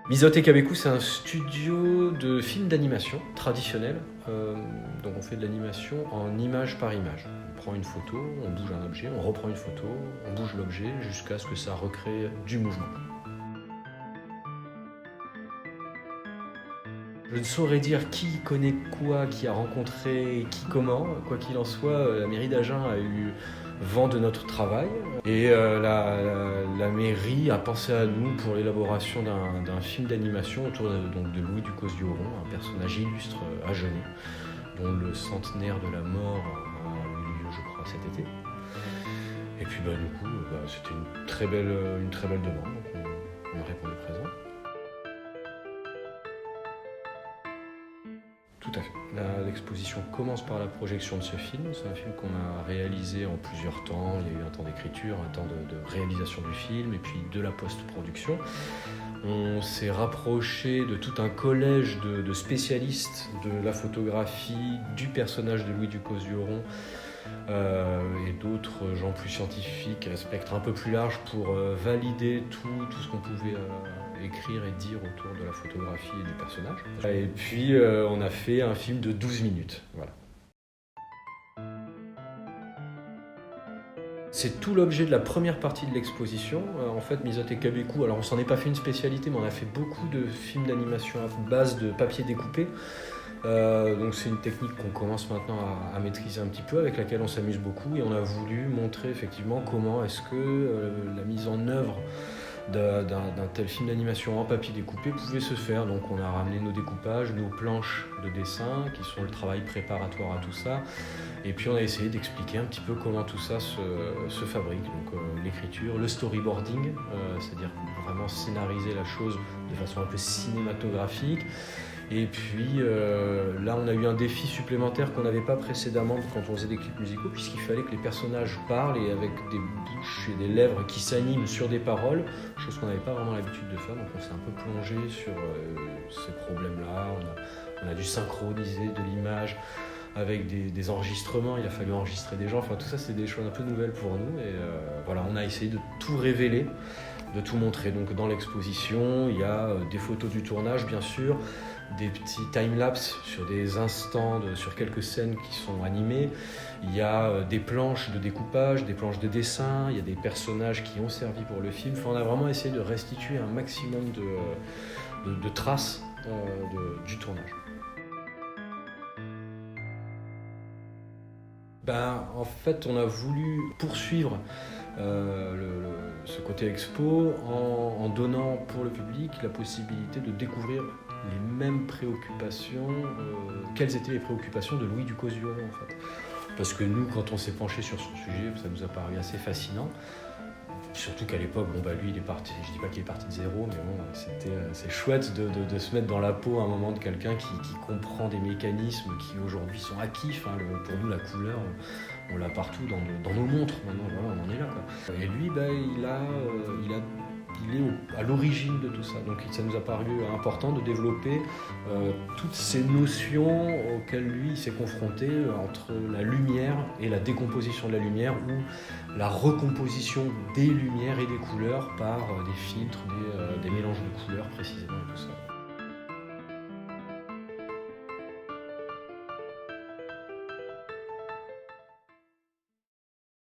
Mizote Kabeku, c'est un studio de films d'animation traditionnel. Donc on fait de l'animation en image par image. On prend une photo, on bouge un objet, on reprend une photo, on bouge l'objet jusqu'à ce que ça recrée du mouvement. Je ne saurais dire qui connaît quoi, qui a rencontré qui comment. Quoi qu'il en soit, la mairie d'Agen a eu vent de notre travail et la mairie a pensé à nous pour l'élaboration d'un film d'animation autour de Louis Ducos-Dioron, un personnage illustre agenais dont le centenaire de la mort a eu lieu, je crois, cet été. Et puis du coup, c'était une très belle demande, donc on a répondu présent. Tout à fait. L'exposition commence par la projection de ce film. C'est un film qu'on a réalisé en plusieurs temps. Il y a eu un temps d'écriture, un temps de réalisation du film et puis de la post-production. On s'est rapproché de tout un collège de spécialistes de la photographie, du personnage de Louis Ducos-Dioron et d'autres gens plus scientifiques, à spectre un peu plus large pour valider tout ce qu'on pouvait écrire et dire autour de la photographie et du personnage. Et puis on a fait un film de 12 minutes. Voilà. C'est tout l'objet de la première partie de l'exposition. En fait, Mizote Kabeku, alors on s'en est pas fait une spécialité, mais on a fait beaucoup de films d'animation à base de papier découpé. Donc c'est une technique qu'on commence maintenant à maîtriser un petit peu, avec laquelle on s'amuse beaucoup, et on a voulu montrer effectivement comment est-ce que la mise en œuvre d'un tel film d'animation en papier découpé pouvait se faire. Donc on a ramené nos découpages, nos planches de dessin qui sont le travail préparatoire à tout ça, et puis on a essayé d'expliquer un petit peu comment tout ça se fabrique. Donc l'écriture, le storyboarding, c'est-à-dire vraiment scénariser la chose de façon un peu cinématographique. Et puis là, on a eu un défi supplémentaire qu'on n'avait pas précédemment quand on faisait des clips musicaux, puisqu'il fallait que les personnages parlent et avec des bouches et des lèvres qui s'animent sur des paroles, chose qu'on n'avait pas vraiment l'habitude de faire. Donc on s'est un peu plongé sur ces problèmes-là. On a dû synchroniser de l'image avec des enregistrements. Il a fallu enregistrer des gens. Enfin, tout ça, c'est des choses un peu nouvelles pour nous. Et voilà, on a essayé de tout révéler, de tout montrer. Donc dans l'exposition, il y a des photos du tournage, bien sûr, des petits time-lapse sur des instants, sur quelques scènes qui sont animées. Il y a des planches de découpage, des planches de dessin, il y a des personnages qui ont servi pour le film. Enfin, on a vraiment essayé de restituer un maximum de traces du tournage. En fait, on a voulu poursuivre ce côté expo en donnant pour le public la possibilité de découvrir les mêmes préoccupations, quelles étaient les préoccupations de Louis Ducos-Dioron en fait. Parce que nous, quand on s'est penché sur son sujet, ça nous a paru assez fascinant. Surtout qu'à l'époque, lui il est parti, je dis pas qu'il est parti de zéro, mais bon, c'est chouette de se mettre dans la peau à un moment de quelqu'un qui comprend des mécanismes qui aujourd'hui sont acquis. Enfin, pour nous, la couleur, on l'a partout dans nos montres, maintenant, voilà, on en est là, quoi. Et lui, il est à l'origine de tout ça. Donc ça nous a paru important de développer toutes ces notions auxquelles lui s'est confronté entre la lumière et la décomposition de la lumière, ou la recomposition des lumières et des couleurs par des filtres, des mélanges de couleurs précisément et tout ça.